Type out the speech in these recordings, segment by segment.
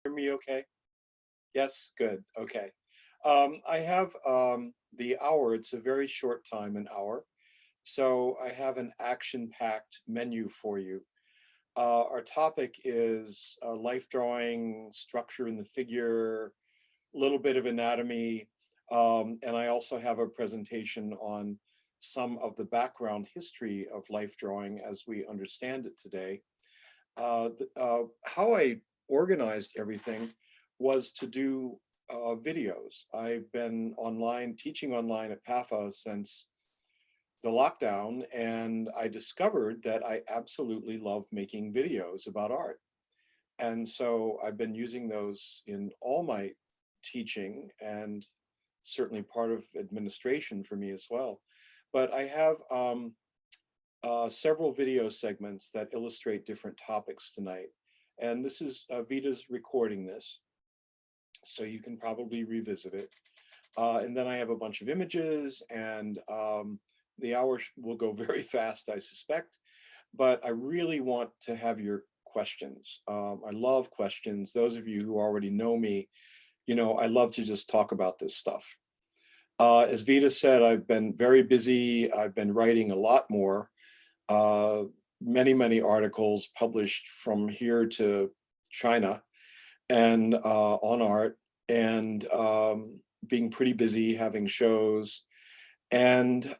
Hear me okay? Yes, good. Okay. I have the hour, it's a very short time, an hour. So I have an action-packed menu for you. Our topic is life drawing, structure in the figure, a little bit of anatomy, and I also have a presentation on some of the background history of life drawing as we understand it today. How I organized everything was to do videos. I've been online, teaching online at PAFA since the lockdown, and I discovered that I absolutely love making videos about art. And so I've been using those in all my teaching and certainly part of administration for me as well. But I have several video segments that illustrate different topics tonight. And this is Vita's recording this, so you can probably revisit it. And then I have a bunch of images, and the hour will go very fast, I suspect. But I really want to have your questions. I love questions. Those of you who already know me, you know, I love to just talk about this stuff. As Vita said, I've been very busy. I've been writing a lot more. Many articles published from here to China and on art, and being pretty busy having shows. And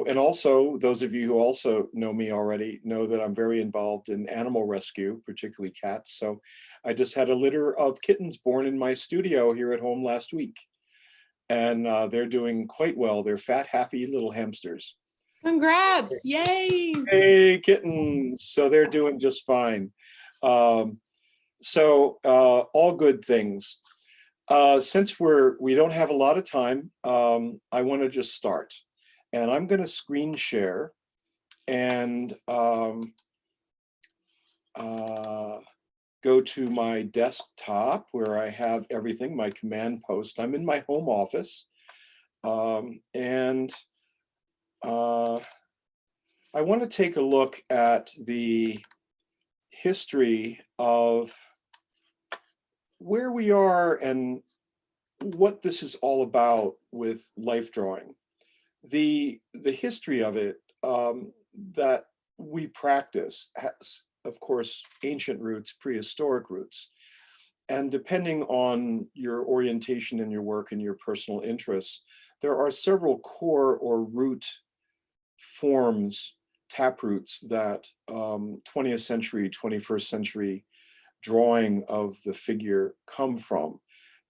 and also those of you who also know me already know that I'm very involved in animal rescue, particularly cats. So I just had a litter of kittens born in my studio here at home last week. And they're doing quite well. They're fat, happy little hamsters. Congrats, yay! Hey, kittens. So they're doing just fine. All good things. Since we don't have a lot of time, I want to just start. And I'm going to screen share and go to my desktop where I have everything, my command post. I'm in my home office. I want to take a look at the history of where we are and what this is all about with life drawing. The history of it that we practice has, of course, ancient roots, prehistoric roots. And depending on your orientation in your work and your personal interests, there are several core or root forms, taproots that 20th century, 21st century drawing of the figure come from.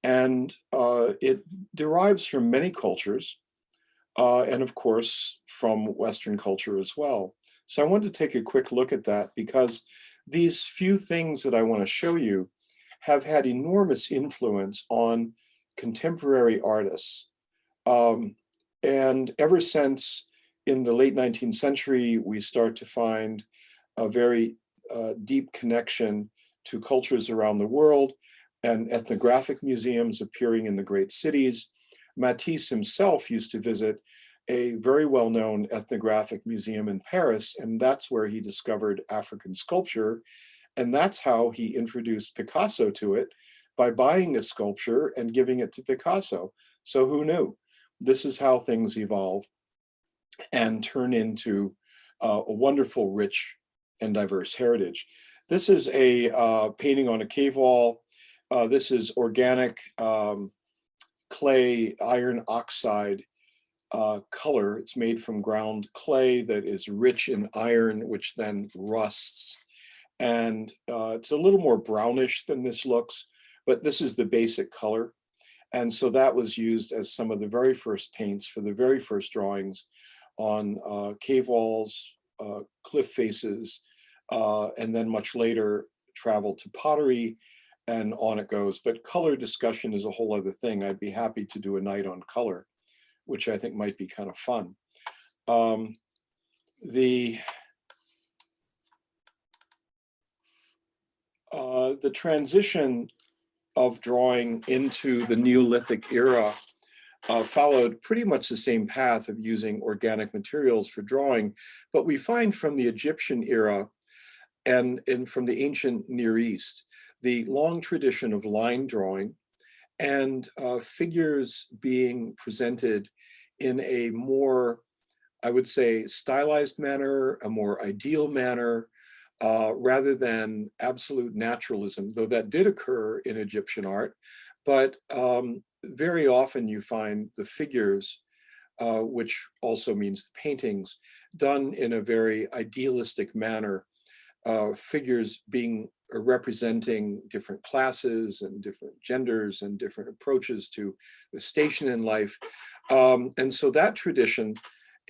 And it derives from many cultures, and of course from Western culture as well. So I wanted to take a quick look at that because these few things that I want to show you have had enormous influence on contemporary artists. And ever since in the late 19th century, we start to find a very deep connection to cultures around the world and ethnographic museums appearing in the great cities. Matisse himself used to visit a very well-known ethnographic museum in Paris, and that's where he discovered African sculpture. And that's how he introduced Picasso to it, by buying a sculpture and giving it to Picasso. So who knew? This is how things evolve and turn into a wonderful, rich, and diverse heritage. This is a painting on a cave wall. This is organic clay iron oxide color. It's made from ground clay that is rich in iron, which then rusts. And it's a little more brownish than this looks, but this is the basic color. And so that was used as some of the very first paints for the very first drawings on cave walls, cliff faces, and then much later traveled to pottery, and on it goes. But color discussion is a whole other thing. I'd be happy to do a night on color, which I think might be kind of fun. The transition of drawing into the Neolithic era followed pretty much the same path of using organic materials for drawing, but we find from the Egyptian era and from the ancient Near East, the long tradition of line drawing and figures being presented in a more, I would say, stylized manner, a more ideal manner, rather than absolute naturalism, though that did occur in Egyptian art. But very often you find the figures, which also means the paintings, done in a very idealistic manner, figures being representing different classes and different genders and different approaches to the station in life. And so that tradition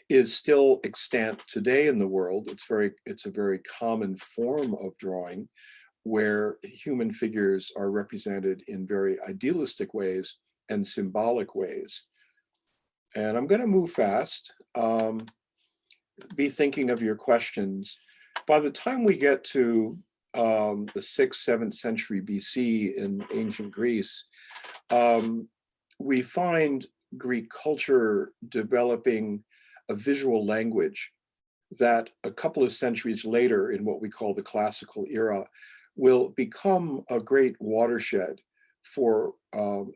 is still extant today in the world. It's a very common form of drawing where human figures are represented in very idealistic ways and symbolic ways. And I'm going to move fast, be thinking of your questions. By the time we get to the 6th, 7th century BC in ancient Greece, we find Greek culture developing a visual language that a couple of centuries later, in what we call the classical era, will become a great watershed for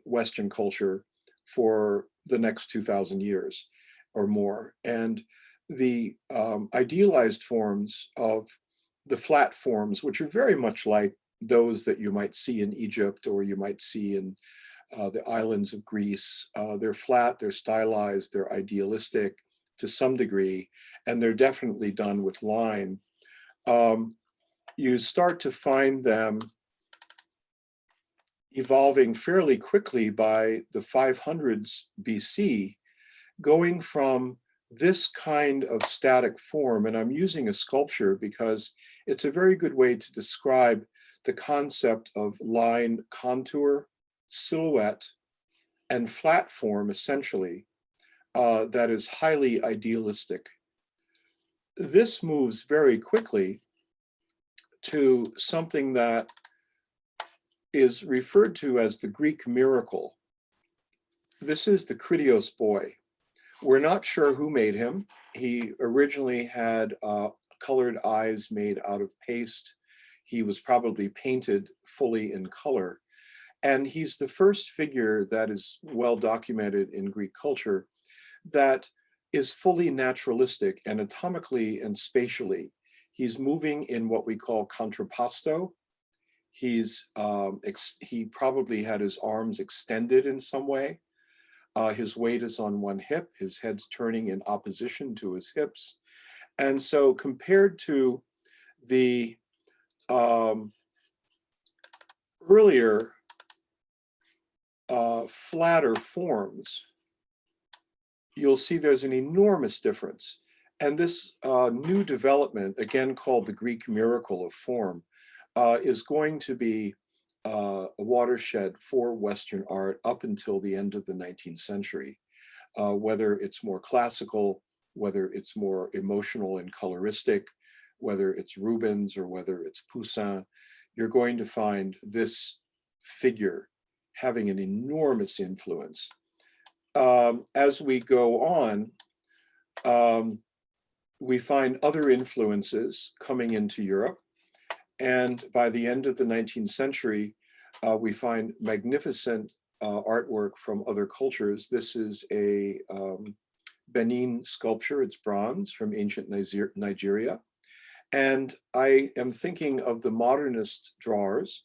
Western culture for the next 2,000 years or more. And the idealized forms of the flat forms, which are very much like those that you might see in Egypt or you might see in the islands of Greece. They're flat, they're stylized, they're idealistic to some degree, and they're definitely done with line. You start to find them evolving fairly quickly by the 500s BC, going from this kind of static form, and I'm using a sculpture because it's a very good way to describe the concept of line, contour, silhouette, and flat form, essentially, that is highly idealistic. This moves very quickly to something that is referred to as the Greek miracle. This is the Critios boy. We're not sure who made him. He originally had colored eyes made out of paste. He was probably painted fully in color. And he's the first figure that is well documented in Greek culture that is fully naturalistic anatomically and spatially. He's moving in what we call Contrapposto. He probably had his arms extended in some way. His weight is on one hip, his head's turning in opposition to his hips. And so compared to the earlier flatter forms, you'll see there's an enormous difference. And this new development, again called the Greek miracle of form, is going to be a watershed for Western art up until the end of the 19th century. Whether it's more classical, whether it's more emotional and coloristic, whether it's Rubens or whether it's Poussin, you're going to find this figure having an enormous influence. As we go on, we find other influences coming into Europe. And by the end of the 19th century, we find magnificent artwork from other cultures. This is a Benin sculpture, it's bronze from ancient Nigeria. And I am thinking of the modernist drawers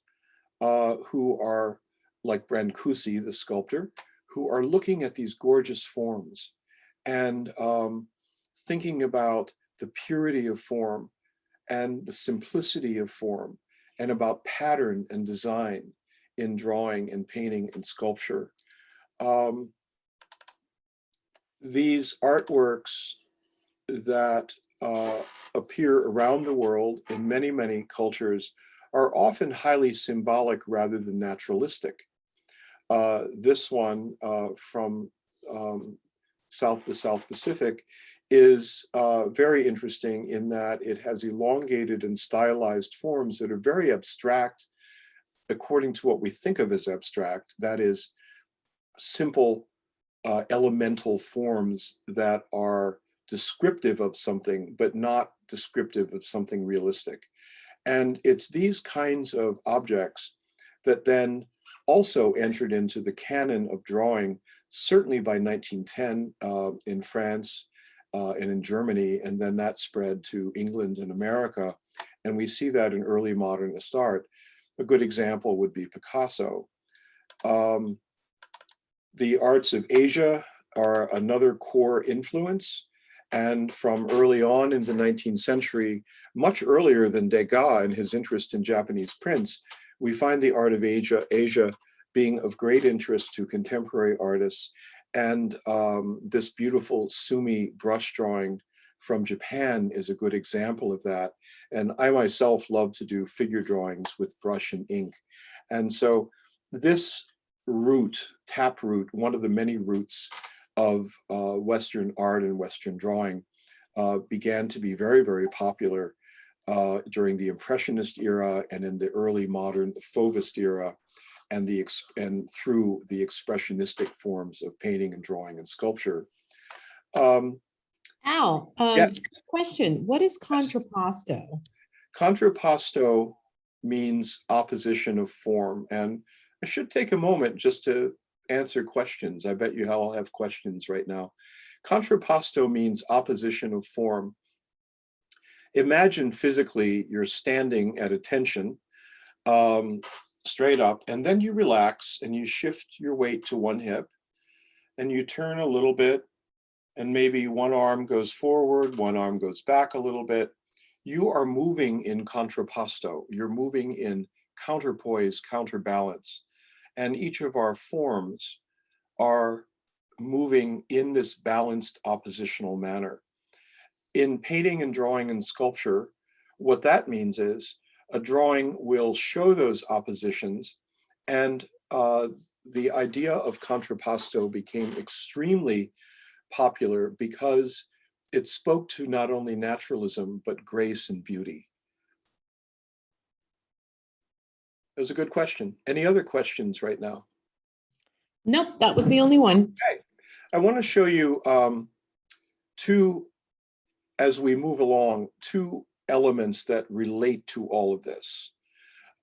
who are like Brancusi, the sculptor, who are looking at these gorgeous forms and thinking about the purity of form and the simplicity of form and about pattern and design in drawing and painting and sculpture. These artworks that appear around the world in many, many cultures are often highly symbolic rather than naturalistic. This one from the South Pacific is very interesting in that it has elongated and stylized forms that are very abstract according to what we think of as abstract, that is simple elemental forms that are descriptive of something, but not descriptive of something realistic. And it's these kinds of objects that then also entered into the canon of drawing, certainly by 1910 in France and in Germany, and then that spread to England and America. And we see that in early modernist art. A good example would be Picasso. The arts of Asia are another core influence. And from early on in the 19th century, much earlier than Degas and his interest in Japanese prints, we find the art of Asia being of great interest to contemporary artists. And this beautiful Sumi brush drawing from Japan is a good example of that. And I myself love to do figure drawings with brush and ink. And so this root, taproot, one of the many roots of Western art and Western drawing, began to be very, very popular during the Impressionist era and in the early modern, the Fauvist era, and through the expressionistic forms of painting and drawing and sculpture. Al, Yeah. question, what is contrapposto? Contrapposto means opposition of form. And I should take a moment just to answer questions. I bet you all have questions right now. Contrapposto means opposition of form. Imagine physically you're standing at attention, straight up, and then you relax and you shift your weight to one hip and you turn a little bit, and maybe one arm goes forward, one arm goes back a little bit. You are moving in contrapposto. You're moving in counterpoise, counterbalance. And each of our forms are moving in this balanced oppositional manner. In painting and drawing and sculpture, what that means is a drawing will show those oppositions, and the idea of contrapposto became extremely popular because it spoke to not only naturalism, but grace and beauty. It was a good question. Any other questions right now? Nope, that was the only one. Okay. I want to show you as we move along, two elements that relate to all of this.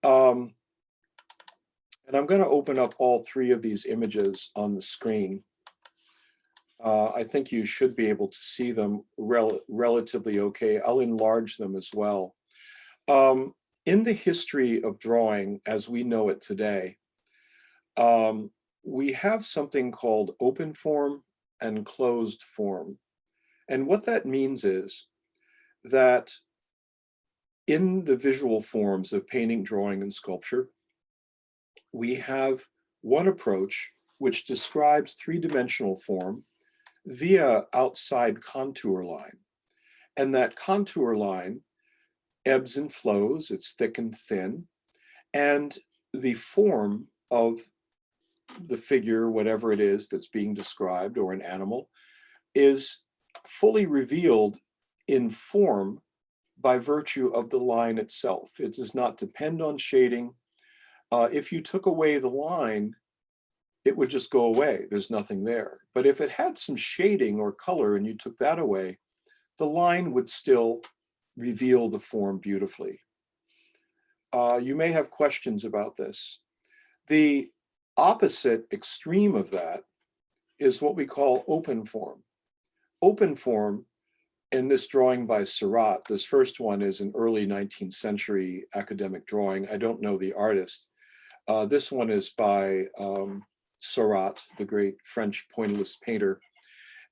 And I'm going to open up all three of these images on the screen. I think you should be able to see them relatively okay. I'll enlarge them as well. In the history of drawing as we know it today, we have something called open form and closed form. And what that means is that in the visual forms of painting, drawing, and sculpture, we have one approach which describes three-dimensional form via outside contour line. And that contour line ebbs and flows, it's thick and thin, and the form of the figure, whatever it is that's being described, or an animal, is fully revealed in form by virtue of the line itself. It does not depend on shading. If you took away the line, it would just go away. There's nothing there. But if it had some shading or color and you took that away, the line would still reveal the form beautifully. You may have questions about this. The opposite extreme of that is what we call open form. Open form, in this drawing by Seurat, this first one is an early 19th century academic drawing. I don't know the artist. This one is by Seurat, the great French pointillist painter.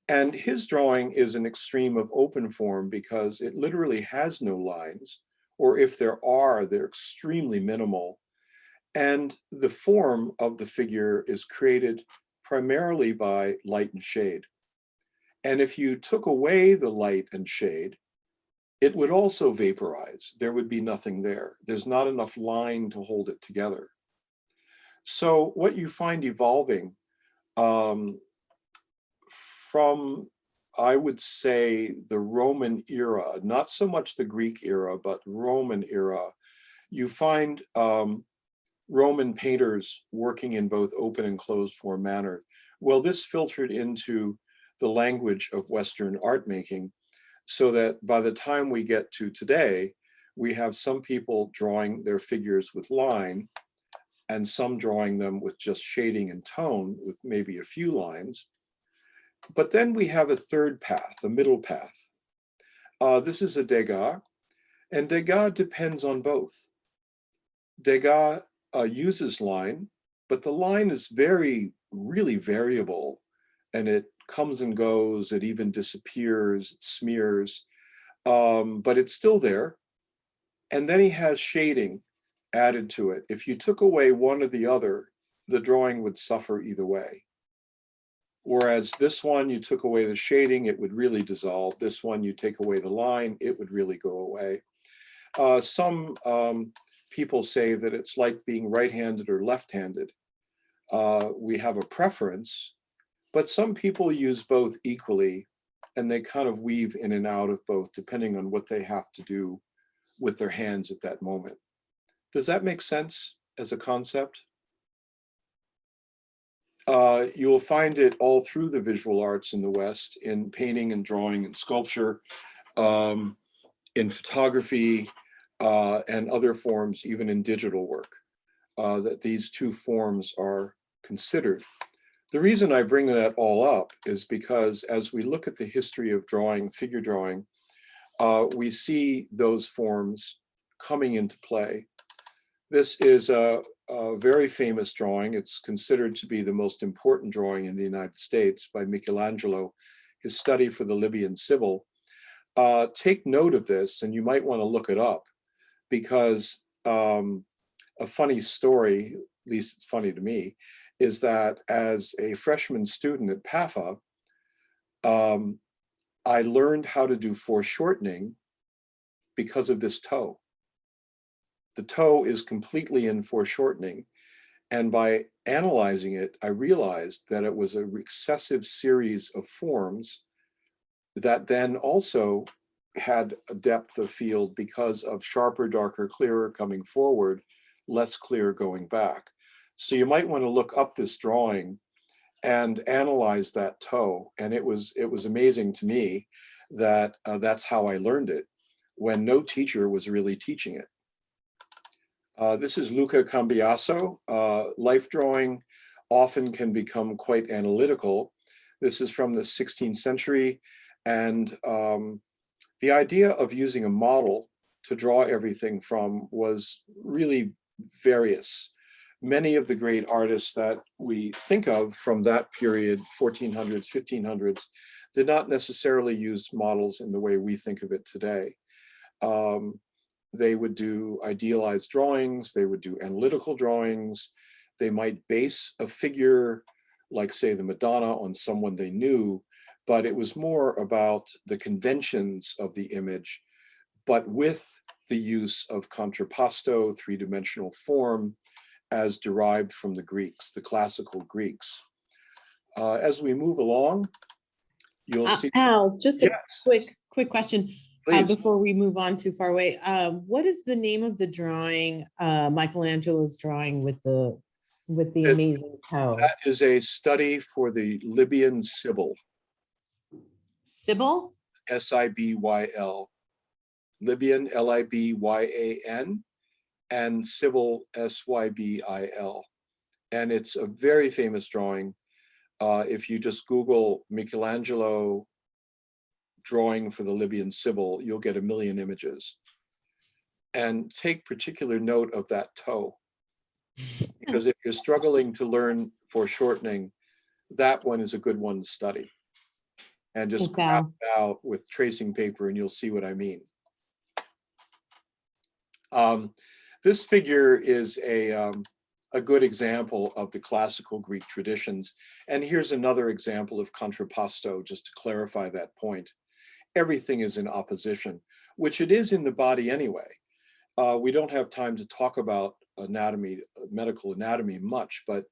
And his drawing is an extreme of open form because it literally has no lines, or if there are, they're extremely minimal. And the form of the figure is created primarily by light and shade. And if you took away the light and shade, it would also vaporize. There would be nothing there. There's not enough line to hold it together. So what you find evolving from, I would say, the Roman era, not so much the Greek era, but Roman era, you find Roman painters working in both open and closed form manner. Well, this filtered into the language of Western art making, so that by the time we get to today, we have some people drawing their figures with line and some drawing them with just shading and tone with maybe a few lines. But then we have a third path, a middle path. This is a Degas, and Degas depends on both. Degas uses line, but the line is really variable, and it comes and goes, it even disappears, it smears, but it's still there. And then he has shading added to it. If you took away one or the other, the drawing would suffer either way. Whereas this one, you took away the shading, it would really dissolve. This one, you take away the line, it would really go away. Some people say that it's like being right-handed or left-handed. We have a preference, but some people use both equally, and they kind of weave in and out of both depending on what they have to do with their hands at that moment. Does that make sense as a concept? You'll find it all through the visual arts in the West, in painting and drawing and sculpture, in photography, and other forms, even in digital work, that these two forms are considered. The reason I bring that all up is because as we look at the history of drawing, figure drawing, we see those forms coming into play. This is a very famous drawing. It's considered to be the most important drawing in the United States by Michelangelo, his study for the Libyan Sibyl. Take note of this, and you might want to look it up, because a funny story, at least it's funny to me, is that as a freshman student at PAFA, I learned how to do foreshortening because of this toe. The toe is completely in foreshortening. And by analyzing it, I realized that it was a recessive series of forms that then also had a depth of field because of sharper, darker, clearer coming forward, less clear going back. So you might want to look up this drawing and analyze that toe. And it was amazing to me that that's how I learned it, when no teacher was really teaching it. This is Luca Cambiaso. Life drawing often can become quite analytical. This is from the 16th century. And the idea of using a model to draw everything from was really various. Many of the great artists that we think of from that period, 1400s, 1500s, did not necessarily use models in the way we think of it today. They would do idealized drawings, they would do analytical drawings, they might base a figure, like say the Madonna, on someone they knew, but it was more about the conventions of the image, but with the use of contrapposto, three-dimensional form, as derived from the Greeks, the classical Greeks. As we move along, you'll see. Al, just a Yes, quick question please. before we move on too far away. What is the name of the drawing, Michelangelo's drawing with the amazing toe? That is a study for the Libyan Sibyl. Sybil? Sibyl. Libyan, Libyan, and Sibyl, Sybil. And it's a very famous drawing. If you just Google Michelangelo drawing for the Libyan Sibyl, you'll get 1 million images. And take particular note of that toe, because if you're struggling to learn foreshortening, that one is a good one to study. And just graph it out with tracing paper and you'll see what I mean. This figure is a good example of the classical Greek traditions. And here's another example of contrapposto, just to clarify that point. Everything is in opposition, which it is in the body anyway. We don't have time to talk about anatomy, medical anatomy much, but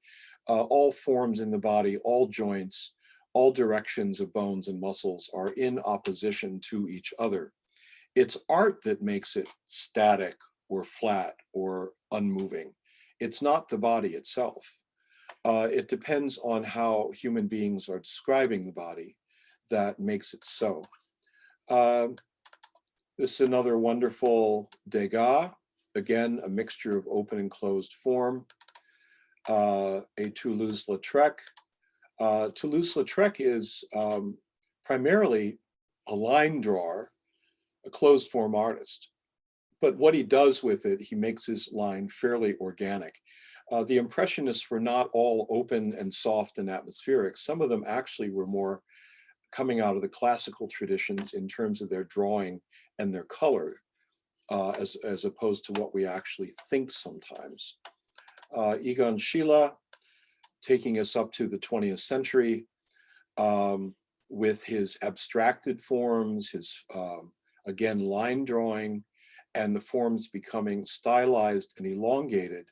all forms in the body, all joints, all directions of bones and muscles are in opposition to each other. It's art that makes it static or flat or unmoving. It's not the body itself. It depends on how human beings are describing the body that makes it so. This is another wonderful Degas, again, a mixture of open and closed form. A Toulouse-Lautrec. Toulouse-Lautrec is primarily a line drawer, a closed form artist. But what he does with it, he makes his line fairly organic. The Impressionists were not all open and soft and atmospheric. Some of them actually were more coming out of the classical traditions in terms of their drawing and their color, as opposed to what we actually think sometimes. Egon Schiele, taking us up to the 20th century with his abstracted forms, his, again, line drawing, and the forms becoming stylized and elongated.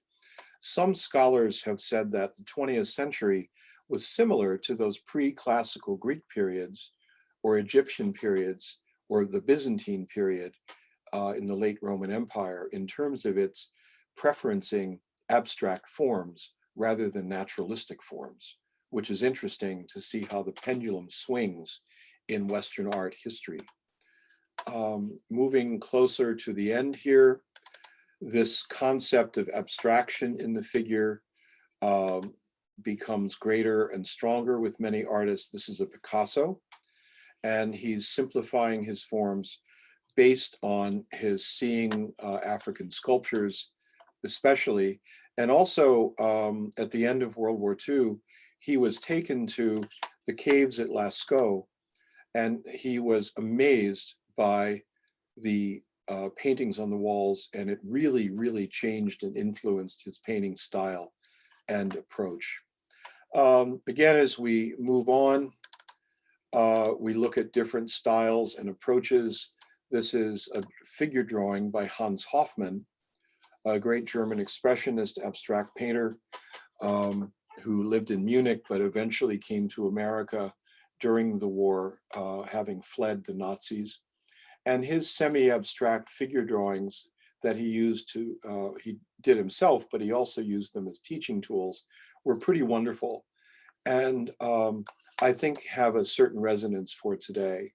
Some scholars have said that the 20th century was similar to those pre-classical Greek periods or Egyptian periods or the Byzantine period in the late Roman Empire in terms of its preferencing abstract forms rather than naturalistic forms, which is interesting to see how the pendulum swings in Western art history. Moving closer to the end here, this concept of abstraction in the figure becomes greater and stronger with many artists. This is a Picasso, and he's simplifying his forms based on his seeing African sculptures, especially. And also at the end of World War II, he was taken to the caves at Lascaux, and he was amazed by the paintings on the walls, and it really, really changed and influenced his painting style and approach. Again, as we move on, we look at different styles and approaches. This is a figure drawing by Hans Hofmann, a great German expressionist abstract painter who lived in Munich, but eventually came to America during the war, having fled the Nazis. And his semi-abstract figure drawings that he used to, he did himself, but he also used them as teaching tools, were pretty wonderful. And I think have a certain resonance for today.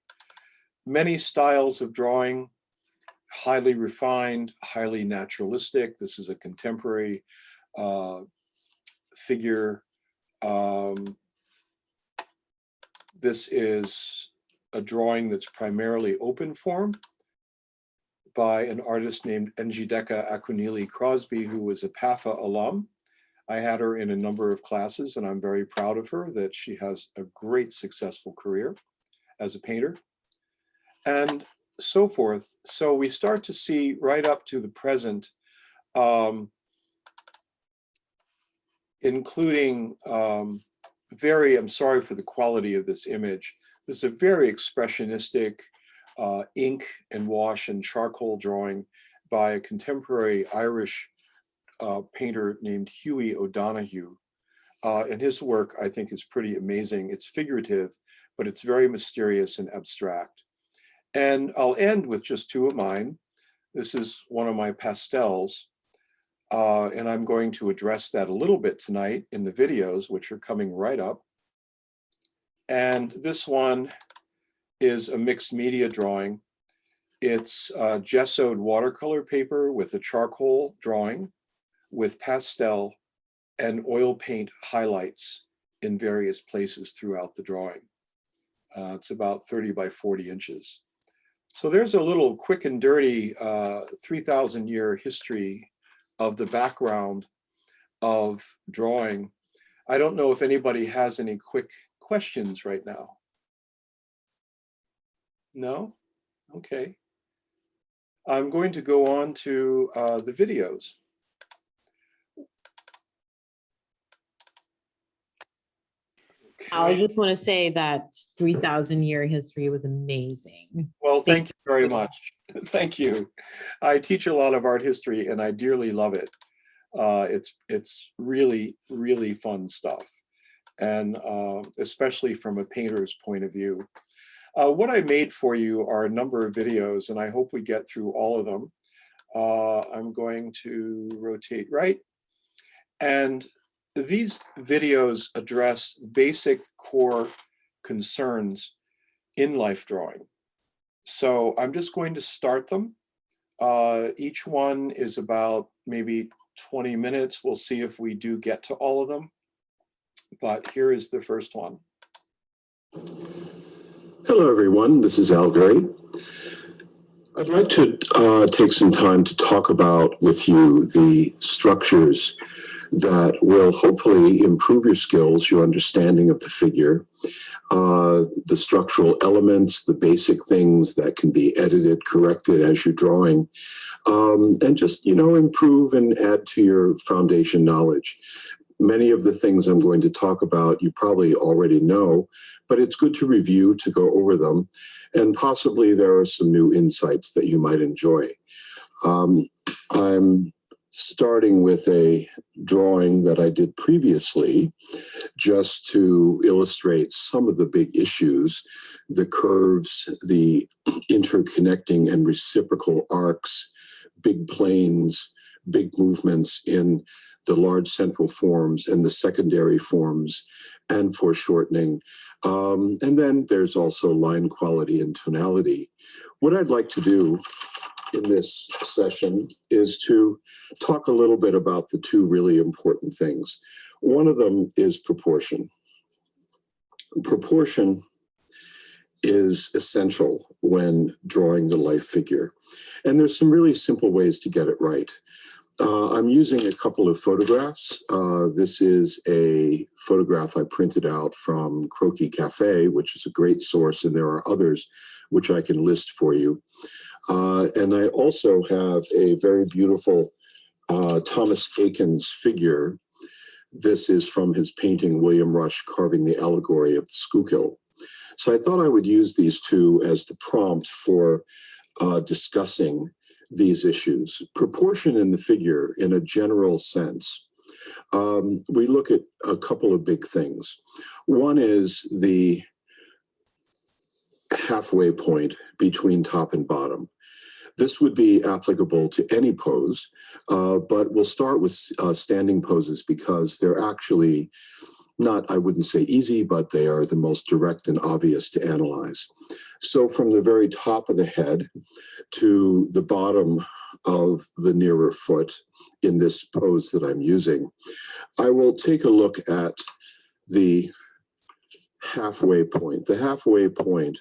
Many styles of drawing, highly refined, highly naturalistic. This is a contemporary figure. This is a drawing that's primarily open form by an artist named Njideka Akunili Crosby, who was a PAFA alum. I had her in a number of classes, and I'm very proud of her that she has a great successful career as a painter, and so forth. So we start to see right up to the present, including I'm sorry for the quality of this image. This is a very expressionistic ink and wash and charcoal drawing by a contemporary Irish painter named Hughie O'Donoghue. And his work, I think, is pretty amazing. It's figurative, but it's very mysterious and abstract. And I'll end with just two of mine. This is one of my pastels. And I'm going to address that a little bit tonight in the videos, which are coming right up. And this one is a mixed media drawing. It's gessoed watercolor paper with a charcoal drawing with pastel and oil paint highlights in various places throughout the drawing. It's about 30 by 40 inches. So there's a little quick and dirty 3,000-year history of the background of drawing. I don't know if anybody has any quick questions right now. No? Okay. I'm going to go on to the videos. Okay. I just want to say that 3,000-year history was amazing. Well, thank you very much. Thank you. I teach a lot of art history and I dearly love it. It's really, really fun stuff. And especially from a painter's point of view. What I made for you are a number of videos, and I hope we get through all of them. I'm going to rotate right. And these videos address basic core concerns in life drawing. So I'm just going to start them. Each one is about maybe 20 minutes. We'll see if we do get to all of them. But here is the first one. Hello, everyone. This is Gury. I'd like to take some time to talk about with you the structures that will hopefully improve your skills, your understanding of the figure, the structural elements, the basic things that can be edited, corrected as you're drawing, and just, improve and add to your foundation knowledge. Many of the things I'm going to talk about, you probably already know, but it's good to review, to go over them, and possibly there are some new insights that you might enjoy. I'm starting with a drawing that I did previously, just to illustrate some of the big issues, the curves, the interconnecting and reciprocal arcs, big planes, big movements in the large central forms and the secondary forms, and foreshortening. And then there's also line quality and tonality. What I'd like to do in this session is to talk a little bit about the two really important things. One of them is proportion. Proportion is essential when drawing the life figure. And there's some really simple ways to get it right. I'm using a couple of photographs. This is a photograph I printed out from Croquis Cafe, which is a great source, and there are others which I can list for you. And I also have a very beautiful Thomas Eakins figure. This is from his painting, William Rush Carving the Allegory of the Schuylkill. So I thought I would use these two as the prompt for discussing these issues. Proportion in the figure, in a general sense, we look at a couple of big things. One is the halfway point between top and bottom. This would be applicable to any pose, but we'll start with standing poses because they're actually not, I wouldn't say easy, but they are the most direct and obvious to analyze. So from the very top of the head to the bottom of the nearer foot in this pose that I'm using, I will take a look at the halfway point. The halfway point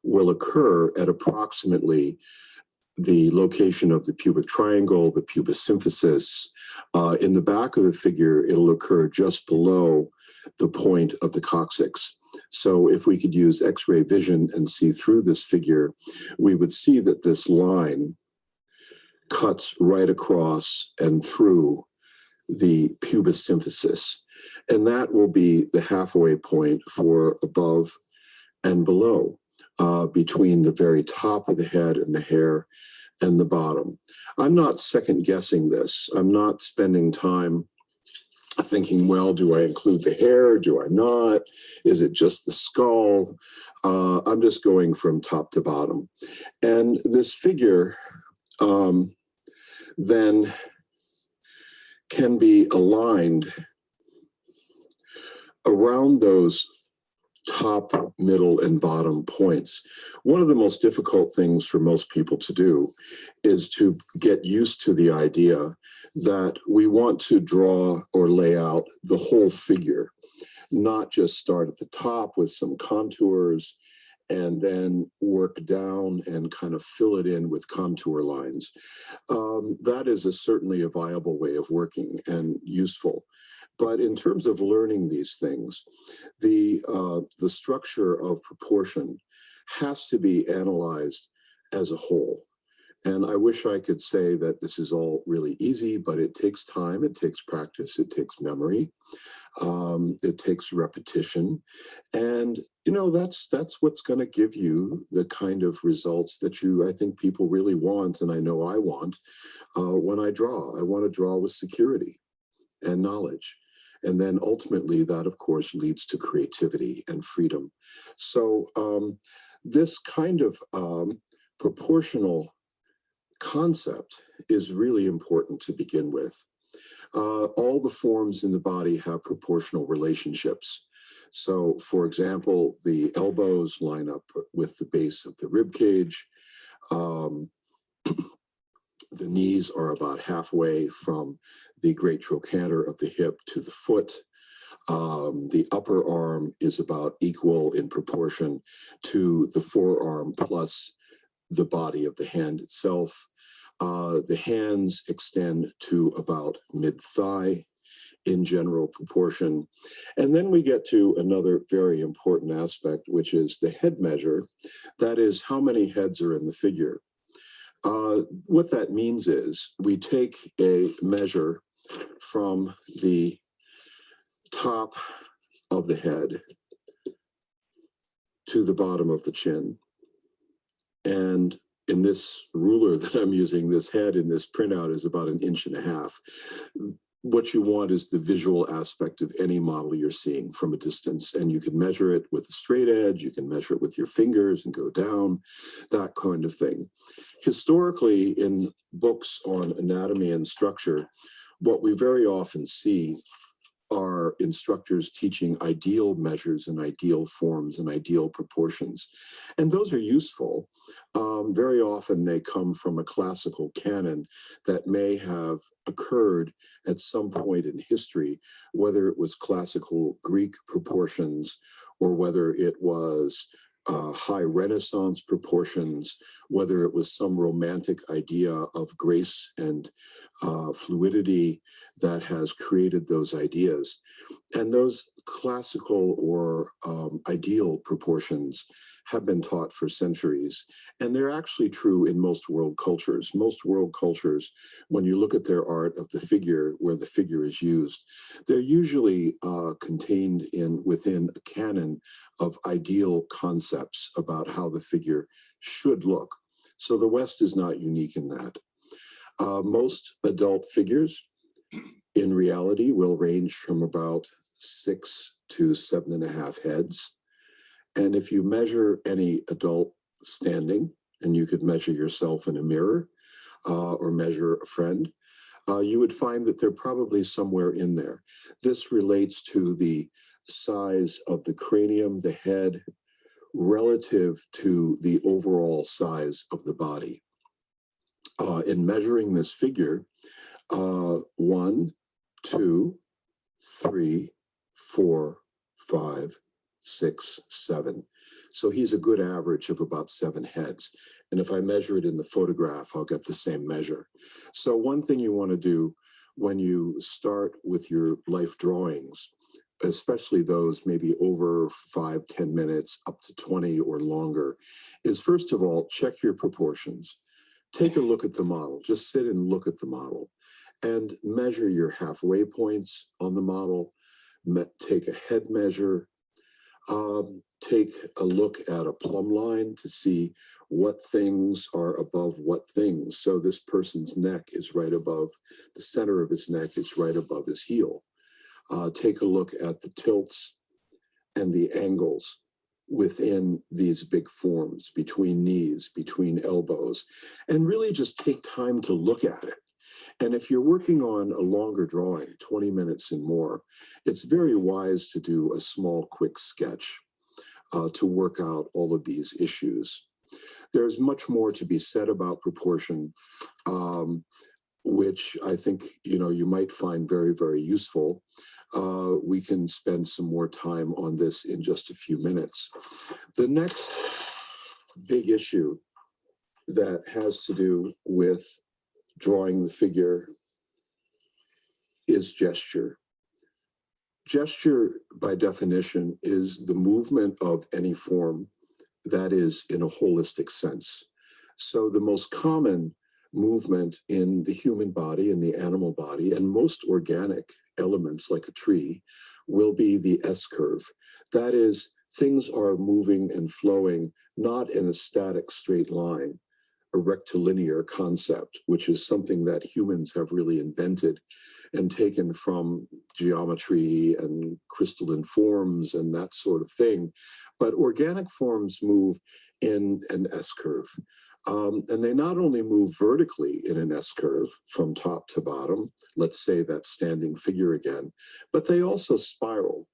will occur at approximately the location of the pubic triangle, the pubis symphysis. In the back of the figure, it'll occur just below the point of the coccyx. So if we could use X-ray vision and see through this figure, we would see that this line cuts right across and through the pubis symphysis. And that will be the halfway point for above and below, between the very top of the head and the hair and the bottom. I'm not second guessing this. I'm not spending time thinking, well, do I include the hair? Do I not? Is it just the skull? I'm just going from top to bottom. And this figure then can be aligned around those top, middle, and bottom points. One of the most difficult things for most people to do is to get used to the idea that we want to draw or lay out the whole figure, not just start at the top with some contours and then work down and kind of fill it in with contour lines. That is certainly a viable way of working and useful. But in terms of learning these things, the structure of proportion has to be analyzed as a whole. And I wish I could say that this is all really easy, but it takes time, it takes practice, it takes memory, it takes repetition. And, that's what's going to give you the kind of results that I think people really want, and I know I want, when I draw. I want to draw with security and knowledge. And then ultimately that, of course, leads to creativity and freedom. So this kind of proportional concept is really important to begin with. All the forms in the body have proportional relationships. So, for example, the elbows line up with the base of the rib cage. The knees are about halfway from the great trochanter of the hip to the foot. The upper arm is about equal in proportion to the forearm plus the body of the hand itself. The hands extend to about mid-thigh in general proportion. And then we get to another very important aspect, which is the head measure. That is, how many heads are in the figure. What that means is we take a measure from the top of the head to the bottom of the chin. And in this ruler that I'm using, this head in this printout is about 1.5 inches. What you want is the visual aspect of any model you're seeing from a distance. And you can measure it with a straight edge, you can measure it with your fingers and go down, that kind of thing. Historically, in books on anatomy and structure, what we very often see are instructors teaching ideal measures and ideal forms and ideal proportions. And those are useful. Very often they come from a classical canon that may have occurred at some point in history, whether it was classical Greek proportions or whether it was high Renaissance proportions, whether it was some romantic idea of grace and fluidity that has created those ideas. And those classical or ideal proportions have been taught for centuries. And they're actually true in most world cultures. Most world cultures, when you look at their art of the figure, where the figure is used, they're usually contained within a canon of ideal concepts about how the figure should look. So the West is not unique in that. Most adult figures in reality will range from about 6 to 7.5 heads. And if you measure any adult standing, and you could measure yourself in a mirror or measure a friend, you would find that they're probably somewhere in there. This relates to the size of the cranium, the head, relative to the overall size of the body. In measuring this figure, 1, 2, 3, 4, 5, 6, 7. So he's a good average of about 7 heads. And if I measure it in the photograph, I'll get the same measure. So one thing you want to do when you start with your life drawings, especially those maybe over 5-10 minutes, up to 20 or longer, is first of all, check your proportions. Take a look at the model. Just sit and look at the model and measure your halfway points on the model. Take a head measure. Take a look at a plumb line to see what things are above what things. So this person's neck is right above, the center of his neck is right above his heel. Take a look at the tilts and the angles within these big forms, between knees, between elbows, and really just take time to look at it. And if you're working on a longer drawing, 20 minutes and more, it's very wise to do a small, quick sketch to work out all of these issues. There's much more to be said about proportion, which I think you might find very, very useful. We can spend some more time on this in just a few minutes. The next big issue that has to do with drawing the figure is gesture. Gesture, by definition, is the movement of any form that is in a holistic sense. So the most common movement in the human body and the animal body and most organic elements like a tree will be the S curve. That is, things are moving and flowing not in a static straight line, a rectilinear concept, which is something that humans have really invented and taken from geometry and crystalline forms and that sort of thing. But organic forms move in an S curve. And they not only move vertically in an S curve from top to bottom, let's say that standing figure again, but they also spiral.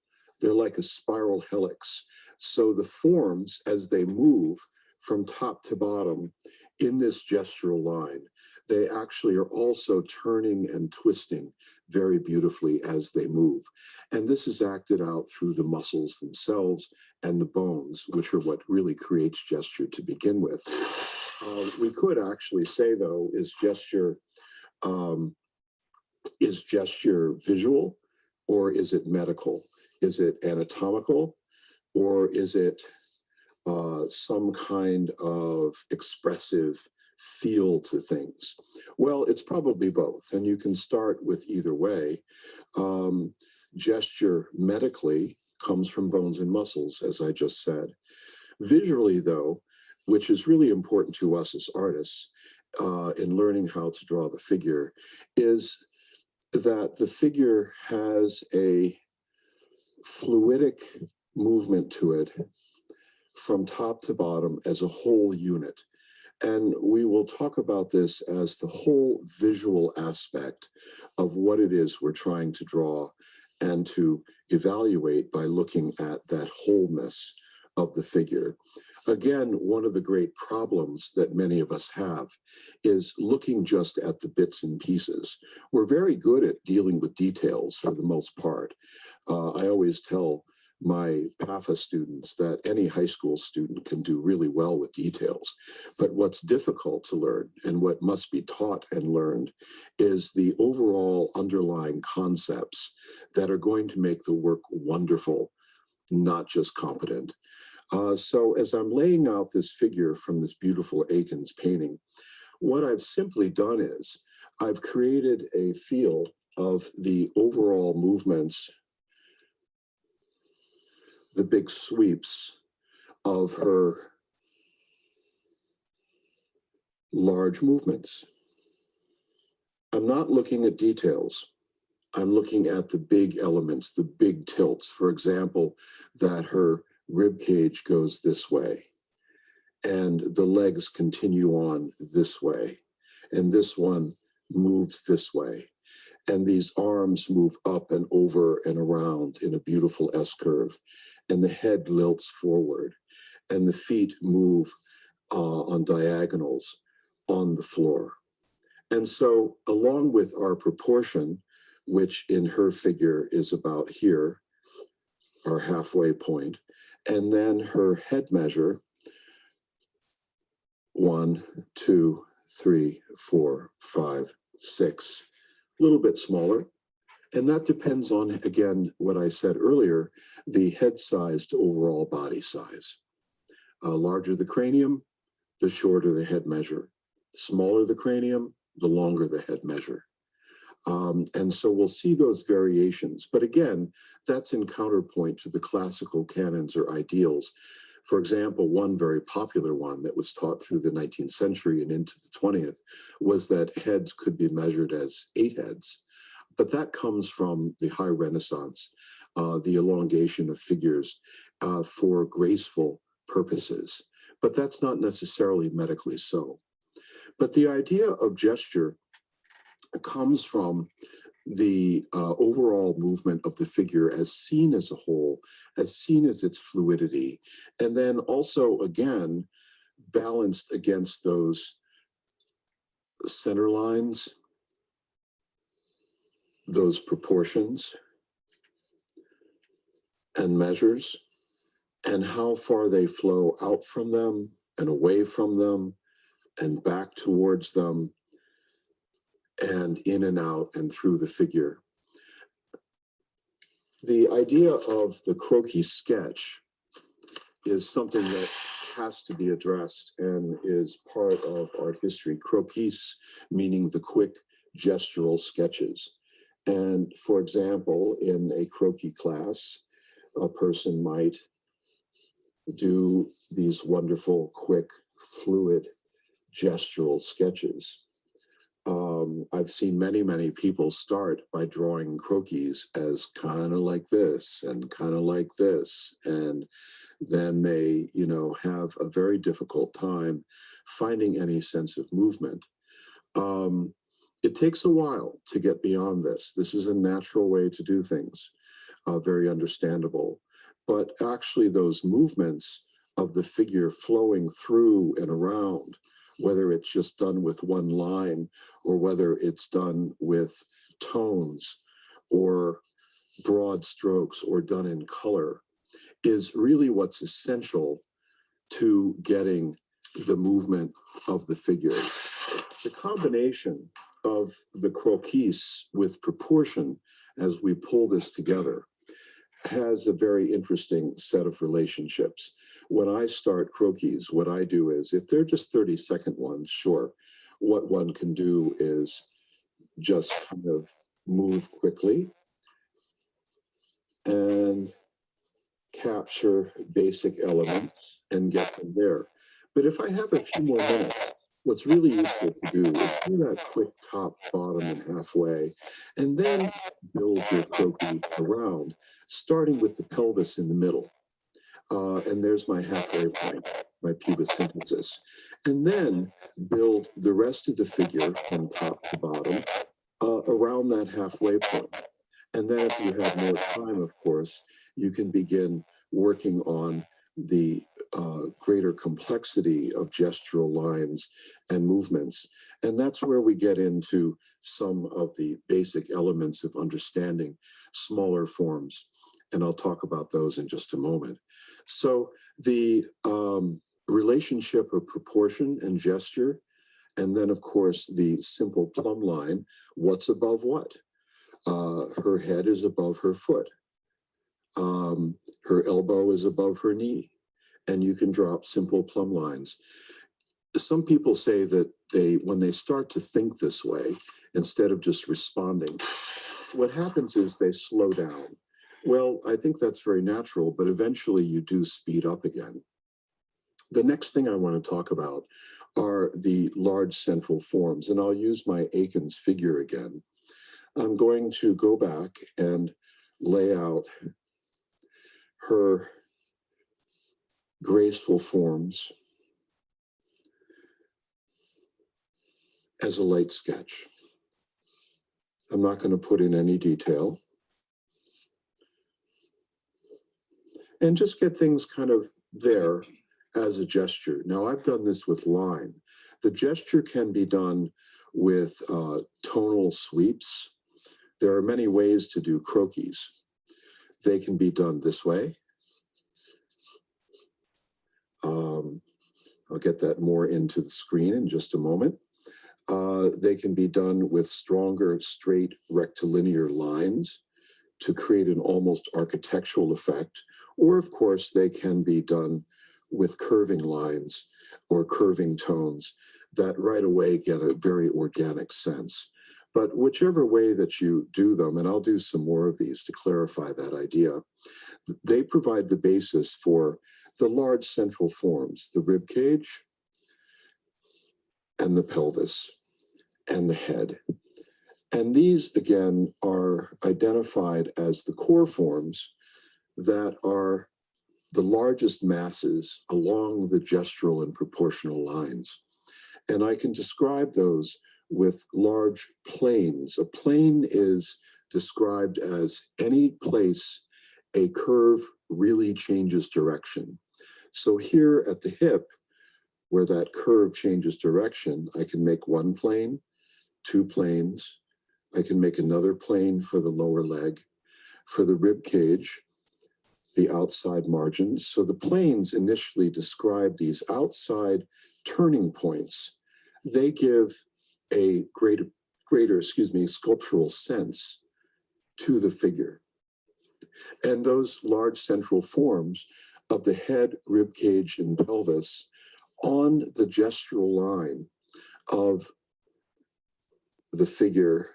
They're like a spiral helix. So the forms, as they move from top to bottom in this gestural line, they actually are also turning and twisting very beautifully as they move. And this is acted out through the muscles themselves and the bones, which are what really creates gesture to begin with. We could actually say, though, is gesture visual, or is it medical? Is it anatomical, or is it some kind of expressive feel to things? Well, it's probably both, and you can start with either way. Gesture medically comes from bones and muscles, as I just said. Visually, though, which is really important to us as artists in learning how to draw the figure, is that the figure has a fluidic movement to it from top to bottom as a whole unit. And we will talk about this as the whole visual aspect of what it is we're trying to draw and to evaluate by looking at that wholeness of the figure. Again, one of the great problems that many of us have is looking just at the bits and pieces. We're very good at dealing with details for the most part. I always tell my PAFA students that any high school student can do really well with details. But what's difficult to learn and what must be taught and learned is the overall underlying concepts that are going to make the work wonderful, not just competent. So as I'm laying out this figure from this beautiful Egon's painting, what I've simply done is I've created a feel of the overall movements, the big sweeps of her large movements. I'm not looking at details. I'm looking at the big elements, the big tilts. For example, that her rib cage goes this way and the legs continue on this way, and this one moves this way, and these arms move up and over and around in a beautiful S-curve, and the head lilts forward, and the feet move on diagonals on the floor. And so along with our proportion, which in her figure is about here, our halfway point, and then her head measure, 1, 2, 3, 4, 5, 6, a little bit smaller. And that depends on, again, what I said earlier, the head size to overall body size. Larger the cranium, the shorter the head measure. Smaller the cranium, the longer the head measure. And so we'll see those variations. But again, that's in counterpoint to the classical canons or ideals. For example, one very popular one that was taught through the 19th century and into the 20th was that heads could be measured as 8 heads. But that comes from the High Renaissance, the elongation of figures for graceful purposes. But that's not necessarily medically so. But the idea of gesture comes from the overall movement of the figure as seen as a whole, as seen as its fluidity, and then also, again, balanced against those center lines, those proportions and measures, and how far they flow out from them and away from them and back towards them and in and out and through the figure. The idea of the Cropiece sketch is something that has to be addressed and is part of art history. Cropiece meaning the quick gestural sketches. And for example, in a croquis class, a person might do these wonderful, quick, fluid gestural sketches. I've seen many, many people start by drawing croquis as kind of like this and kind of like this. And then they, have a very difficult time finding any sense of movement. It takes a while to get beyond this. This is a natural way to do things. very understandable. But actually those movements of the figure flowing through and around, whether it's just done with one line or whether it's done with tones or broad strokes or done in color, is really what's essential to getting the movement of the figure. The combination of the cropiece with proportion as we pull this together has a very interesting set of relationships. When I start croquis, what I do is, if they're just 30-second ones, sure, what one can do is just kind of move quickly and capture basic elements and get them there. But if I have a few more minutes, what's really useful to do is do that quick top, bottom, and halfway, and then build your croquis around, starting with the pelvis in the middle. And there's my halfway point, my pubesynthesis. And then build the rest of the figure from top to bottom around that halfway point. And then if you have more time, of course, you can begin working on the greater complexity of gestural lines and movements. And that's where we get into some of the basic elements of understanding smaller forms. And I'll talk about those in just a moment. So the relationship of proportion and gesture, and then of course the simple plumb line, what's above what? Her head is above her foot. Her elbow is above her knee. And you can drop simple plumb lines. Some people say that when they start to think this way, instead of just responding, what happens is they slow down. Well, I think that's very natural, but eventually you do speed up again. The next thing I want to talk about are the large central forms, and I'll use my Egon's figure again. I'm going to go back and lay out her graceful forms as a light sketch. I'm not going to put in any detail. And just get things kind of there as a gesture. Now, I've done this with line. The gesture can be done with tonal sweeps. There are many ways to do croquis. They can be done this way. I'll get that more into the screen in just a moment. They can be done with stronger, straight, rectilinear lines to create an almost architectural effect. Or, of course, they can be done with curving lines or curving tones that right away get a very organic sense. But whichever way that you do them, and I'll do some more of these to clarify that idea, they provide the basis for the large central forms, the rib cage and the pelvis and the head. And these, again, are identified as the core forms that are the largest masses along the gestural and proportional lines. And I can describe those with large planes. A plane is described as any place a curve really changes direction. So here at the hip, where that curve changes direction, I can make one plane, two planes. I can make another plane for the lower leg. For the rib cage, the outside margins. So the planes initially describe these outside turning points. They give a greater sculptural sense to the figure. And those large central forms of the head, rib cage, and pelvis on the gestural line of the figure,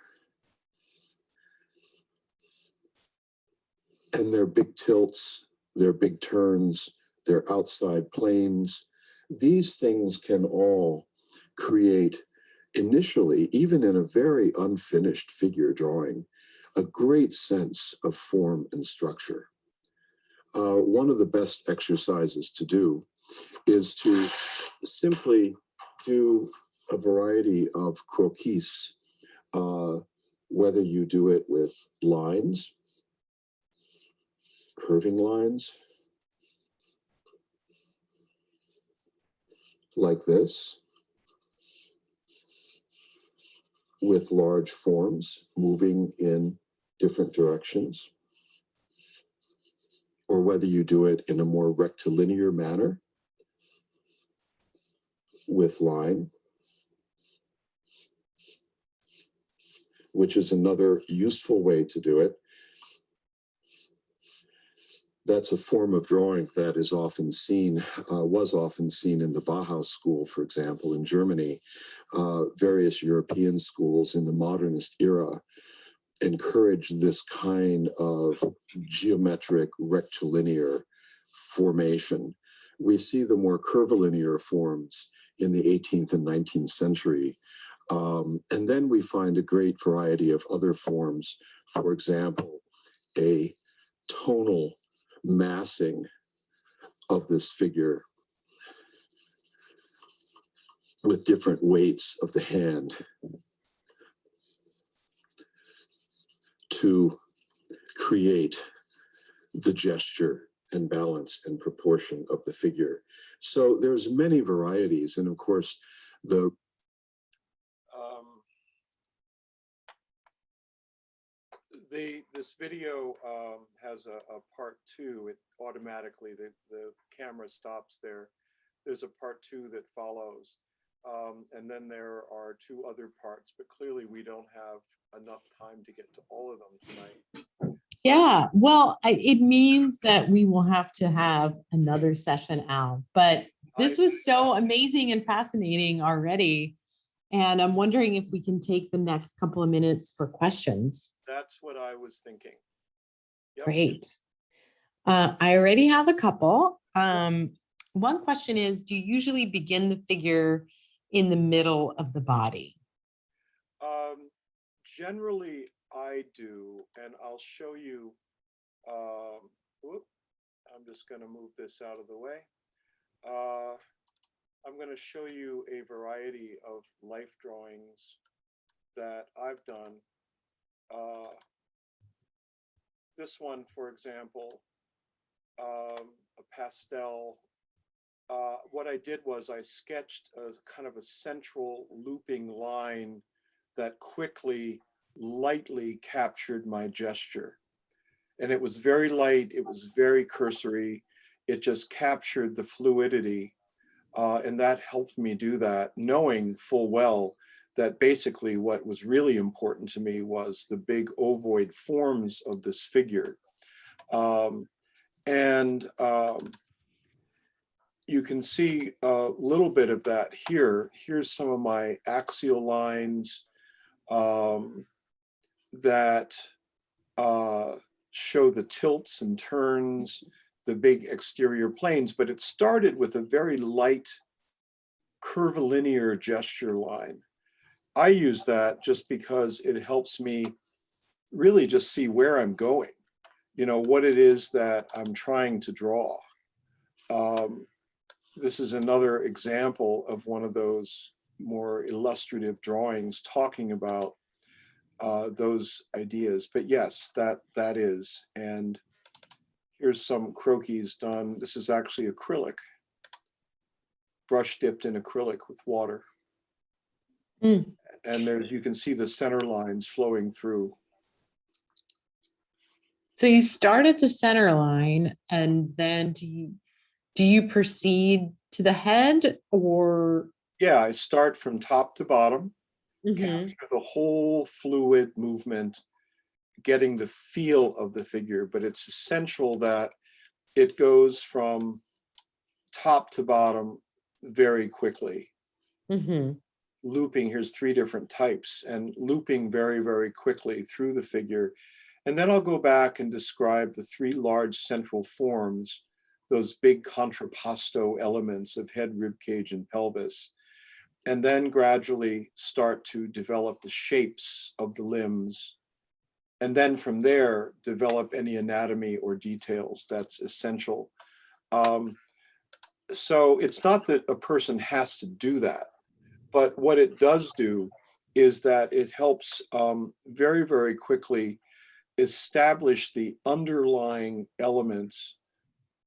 and their big tilts, their big turns, their outside planes, these things can all create initially, even in a very unfinished figure drawing, a great sense of form and structure. One of the best exercises to do is to simply do a variety of croquis, whether you do it with lines, curving lines like this, with large forms moving in different directions, or whether you do it in a more rectilinear manner with line, which is another useful way to do it. That's a form of drawing that is often seen, was often seen in the Bauhaus school, for example, in Germany. Various European schools in the modernist era encouraged this kind of geometric rectilinear formation. We see the more curvilinear forms in the 18th and 19th century. And then we find a great variety of other forms. For example, a tonal massing of this figure with different weights of the hand to create the gesture and balance and proportion of the figure. So there's many varieties, and of course the this video has a part two. It automatically, the camera stops there. There's a part two that follows. And then there are two other parts, but clearly we don't have enough time to get to all of them tonight. Yeah, well, it means that we will have to have another session, Al, but this was so amazing and fascinating already. And I'm wondering if we can take the next couple of minutes for questions. That's what I was thinking. Yep. Great. I already have a couple. One question is, do you usually begin the figure in the middle of the body? Generally, I do, and I'll show you. I'm just going to move this out of the way. I'm going to show you a variety of life drawings that I've done. This one, for example, a pastel. What I did was I sketched a kind of a central looping line that quickly, lightly captured my gesture. And it was very light, it was very cursory. It just captured the fluidity. And that helped me do that, knowing full well that basically what was really important to me was the big ovoid forms of this figure. You can see a little bit of that here. Here's some of my axial lines that show the tilts and turns, the big exterior planes, but it started with a very light curvilinear gesture line. I use that just because it helps me really just see where I'm going, you know, what it is that I'm trying to draw. This is another example of one of those more illustrative drawings talking about those ideas. But yes, that is. And here's some croquis done. This is actually acrylic, brush dipped in acrylic with water. And there's, you can see the center lines flowing through. So you start at the center line, and then do you proceed to the head, or? Yeah, I start from top to bottom, capture the whole fluid movement, getting the feel of the figure, but it's essential that it goes from top to bottom very quickly. Looping, here's 3 different types, and looping very, very quickly through the figure. And then I'll go back and describe the 3 large central forms, those big contrapposto elements of head, rib cage, and pelvis. And then gradually start to develop the shapes of the limbs. And then from there, develop any anatomy or details that's essential. So it's not that a person has to do that, but what it does do is that it helps very, very quickly establish the underlying elements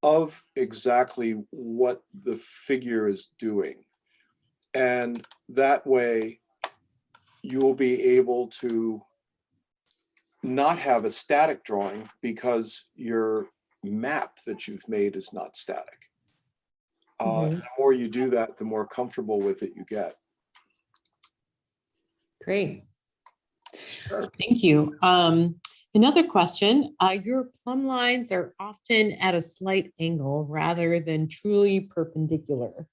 of exactly what the figure is doing. And that way you will be able to not have a static drawing because your map that you've made is not static. Mhm. The more you do that, the more comfortable with it you get. Great. Sure. Thank you. Another question, your plumb lines are often at a slight angle rather than truly perpendicular. Is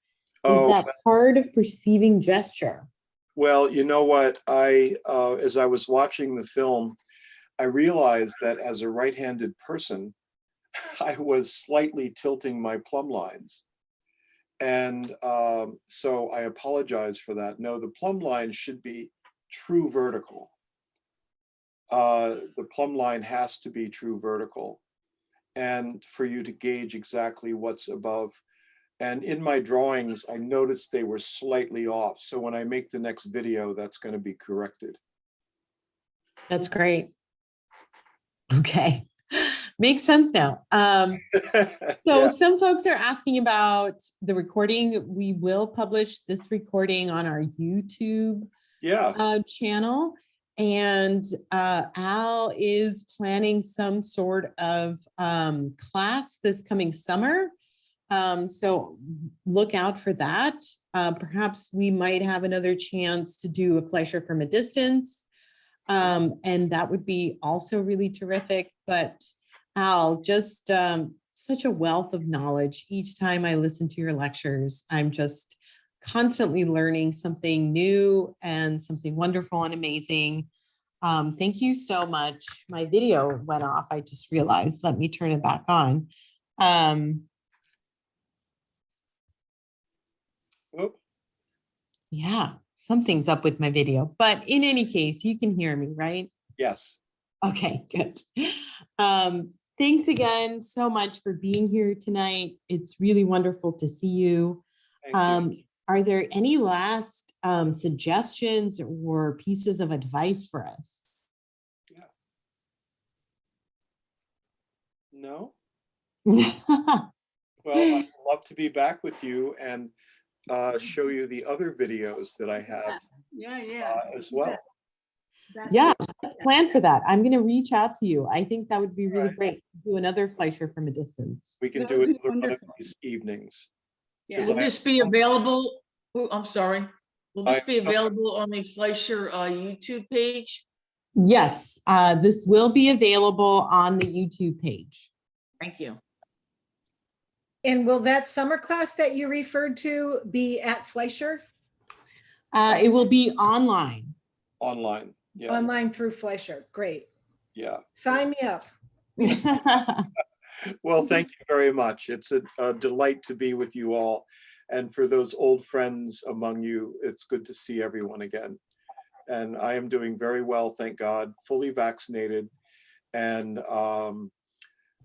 Oh, that part of perceiving gesture? well, you know what? As I was watching the film, I realized that as a right-handed person, I was slightly tilting my plumb lines. And so I apologize for that. No, the plumb line should be true vertical. The plumb line has to be true vertical, and for you to gauge exactly what's above. And in my drawings, I noticed they were slightly off. So when I make the next video, that's going to be corrected. That's great. Okay, makes sense now. So Yeah. some folks are asking about the recording. We will publish this recording on our YouTube Yeah. channel. And Al is planning some sort of class this coming summer. So look out for that. Perhaps we might have another chance to do a Fleischer from a distance. And that would be also really terrific. But Al, just such a wealth of knowledge. Each time I listen to your lectures, I'm just constantly learning something new and something wonderful and amazing. Thank you so much. My video went off. I just realized. Let me turn it back on. Oop. Yeah, something's up with my video. But in any case, you can hear me, right? Yes. Okay, good. Thanks again so much for being here tonight. It's really wonderful to see you. Thank you. Are there any last suggestions or pieces of advice for us? Yeah. No. Well, I'd love to be back with you and show you the other videos that I have as well. Yeah, let's plan for that. I'm going to reach out to you. I think that would be really Right. great. Do another Fleischer from a distance. We can That do would it be another one of wonderful. these evenings. Yeah. 'Cause Will I- this be available? Oh, I'm sorry. Will this I- be available on the Fleischer YouTube page? Yes, this will be available on the YouTube page. Thank you. And will that summer class that you referred to be at Fleischer? It will be online. Online. Yeah. Online through Fleischer. Great. Yeah. Sign me up. Well, thank you very much. It's a delight to be with you all. And for those old friends among you, it's good to see everyone again. And I am doing very well, thank God, fully vaccinated, and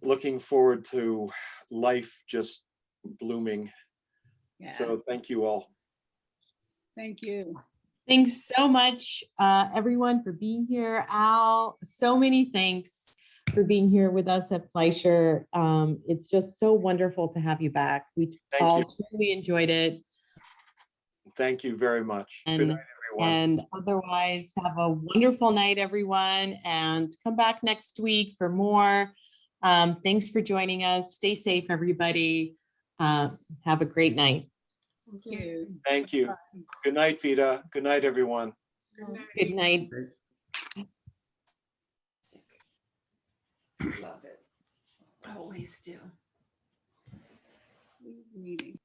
looking forward to life just blooming. Yeah. So thank you all. Thank you. Thanks so much, everyone, for being here. Al, so many thanks for being here with us at Fleischer. It's just so wonderful to have you back. We Thank all you. truly enjoyed it. Thank you very much. Good night, everyone. And otherwise, have a wonderful night, everyone, and come back next week for more. Thanks for joining us. Stay safe, everybody. Have a great night. Thank you. Thank you. Good night, Vita. Good night, everyone. Good night. Love it. Always do. Meeting.